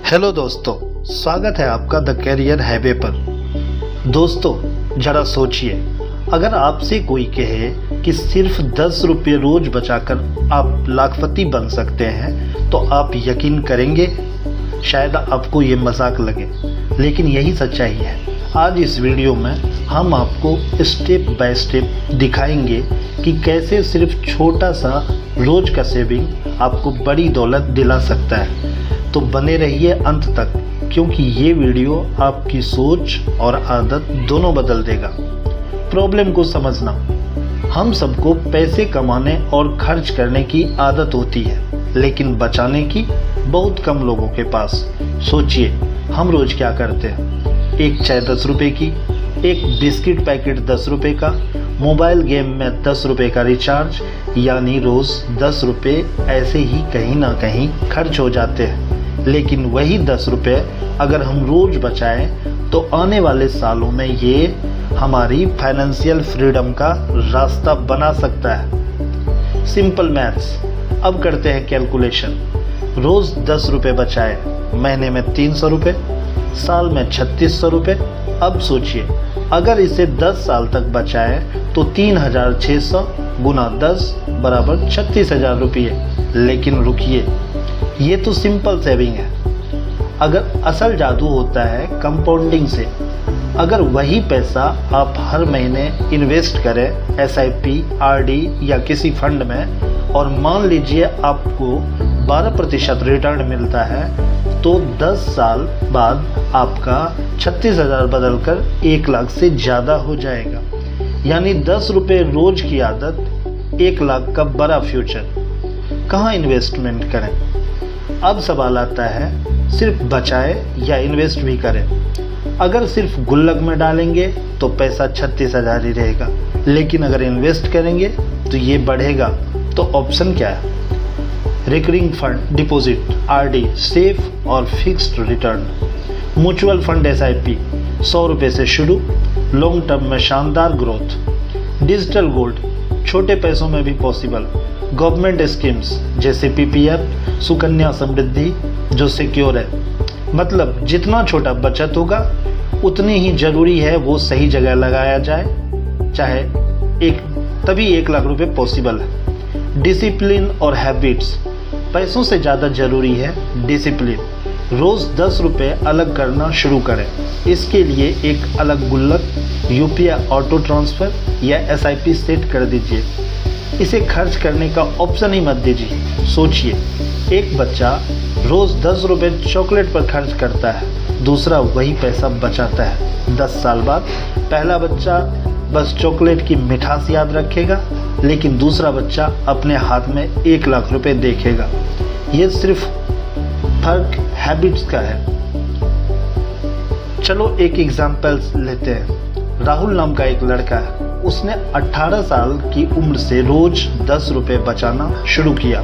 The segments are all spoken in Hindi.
हेलो दोस्तों, स्वागत है आपका द कैरियर हाईवे पर। दोस्तों जरा सोचिए, अगर आपसे कोई कहे कि सिर्फ 10 रुपये रोज बचाकर आप लाखपति बन सकते हैं तो आप यकीन करेंगे? शायद आपको ये मजाक लगे, लेकिन यही सच्चाई है। आज इस वीडियो में हम आपको स्टेप बाय स्टेप दिखाएंगे कि कैसे सिर्फ छोटा सा रोज का सेविंग आपको बड़ी दौलत दिला सकता है। तो बने रहिए अंत तक, क्योंकि ये वीडियो आपकी सोच और आदत दोनों बदल देगा। प्रॉब्लम को समझना, हम सबको पैसे कमाने और खर्च करने की आदत होती है, लेकिन बचाने की बहुत कम लोगों के पास। सोचिए, हम रोज क्या करते हैं? एक चाय 10 रुपये की, एक बिस्किट पैकेट 10 रुपये का, मोबाइल गेम में 10 रुपये का रिचार्ज, यानी रोज 10 रुपये ऐसे ही कहीं ना कहीं खर्च हो जाते हैं। लेकिन वही 10 रुपये अगर हम रोज बचाएं तो आने वाले सालों में ये हमारी फाइनेंशियल फ्रीडम का रास्ता बना सकता है। सिंपल मैथ्स, अब करते हैं कैलकुलेशन। रोज 10 रुपये बचाए, महीने में 300 रुपये, साल में 3600 रुपये। अब सोचिए, अगर इसे 10 साल तक बचाएं तो 3600 गुना 10 बराबर 36,000 रुपये। लेकिन रुकिए, ये तो सिंपल सेविंग है। अगर असल जादू होता है कंपाउंडिंग से। अगर वही पैसा आप हर महीने इन्वेस्ट करें SIP, RD या किसी फंड में, और मान लीजिए आपको 12% रिटर्न मिलता है, तो 10 साल बाद आपका 36,000 बदलकर 1 लाख से ज़्यादा हो जाएगा। यानी 10 रुपये रोज की आदत, 1 लाख का बड़ा फ्यूचर। कहाँ इन्वेस्टमेंट करें? अब सवाल आता है, सिर्फ बचाएं या इन्वेस्ट भी करें? अगर सिर्फ गुल्लक में डालेंगे तो पैसा 36,000 ही रहेगा, लेकिन अगर इन्वेस्ट करेंगे तो ये बढ़ेगा। तो ऑप्शन क्या है? Recurring fund deposit, RD, safe और fixed return. Mutual fund SIP 100 रुपये से शुरू, लॉन्ग टर्म में शानदार ग्रोथ। डिजिटल गोल्ड, छोटे पैसों में भी पॉसिबल। गवर्नमेंट स्कीम्स जैसे PPF, सुकन्या समृद्धि, जो सिक्योर है। मतलब जितना छोटा बचत होगा उतनी ही जरूरी है वो सही जगह लगाया जाए, चाहे तभी 1 लाख रुपए पॉसिबल है। डिसिप्लिन और हैबिट्स, पैसों से ज़्यादा जरूरी है डिसिप्लिन। रोज़ 10 रुपये अलग करना शुरू करें। इसके लिए एक अलग गुल्लक, UPI ऑटो ट्रांसफ़र या SIP सेट कर दीजिए। इसे खर्च करने का ऑप्शन ही मत दीजिए। सोचिए, एक बच्चा रोज़ 10 रुपये चॉकलेट पर खर्च करता है, दूसरा वही पैसा बचाता है। 10 साल बाद पहला बच्चा बस चॉकलेट की मिठास याद रखेगा, लेकिन दूसरा बच्चा अपने हाथ में 1 लाख रुपए देखेगा। ये सिर्फ फर्क हैबिट्स का है। चलो एक एग्जाम्पल लेते हैं। राहुल नाम का एक लड़का है, उसने 18 साल की उम्र से रोज 10 रुपये बचाना शुरू किया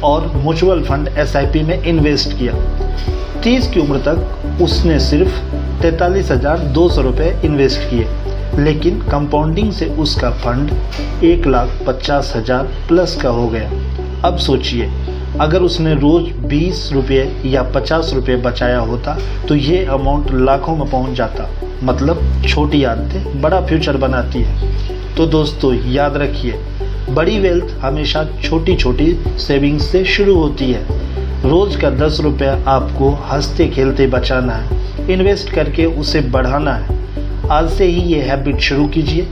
और म्यूचुअल फंड SIP में इन्वेस्ट किया। 30 की उम्र तक उसने सिर्फ 43,200 रुपये इन्वेस्ट किए, लेकिन कंपाउंडिंग से उसका फंड 1,50,000 प्लस का हो गया। अब सोचिए, अगर उसने रोज 20 रुपये या 50 रुपये बचाया होता तो ये अमाउंट लाखों में पहुंच जाता। मतलब छोटी आदतें बड़ा फ्यूचर बनाती है। तो दोस्तों याद रखिए, बड़ी वेल्थ हमेशा छोटी छोटी सेविंग्स से शुरू होती है। रोज का 10 रुपये आपको हंसते खेलते बचाना है, इन्वेस्ट करके उसे बढ़ाना है। आज से ही ये हैबिट शुरू कीजिए,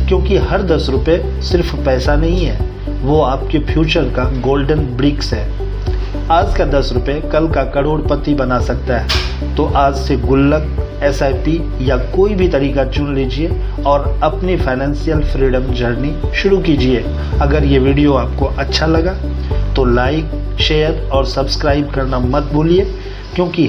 क्योंकि हर 10 रुपये सिर्फ पैसा नहीं है, वो आपके फ्यूचर का गोल्डन ब्रिक्स है। आज का 10 रुपये कल का करोड़पति बना सकता है। तो आज से गुल्लक, SIP या कोई भी तरीका चुन लीजिए और अपनी फाइनेंशियल फ्रीडम जर्नी शुरू कीजिए। अगर ये वीडियो आपको अच्छा लगा तो लाइक, शेयर और सब्सक्राइब करना मत भूलिए, क्योंकि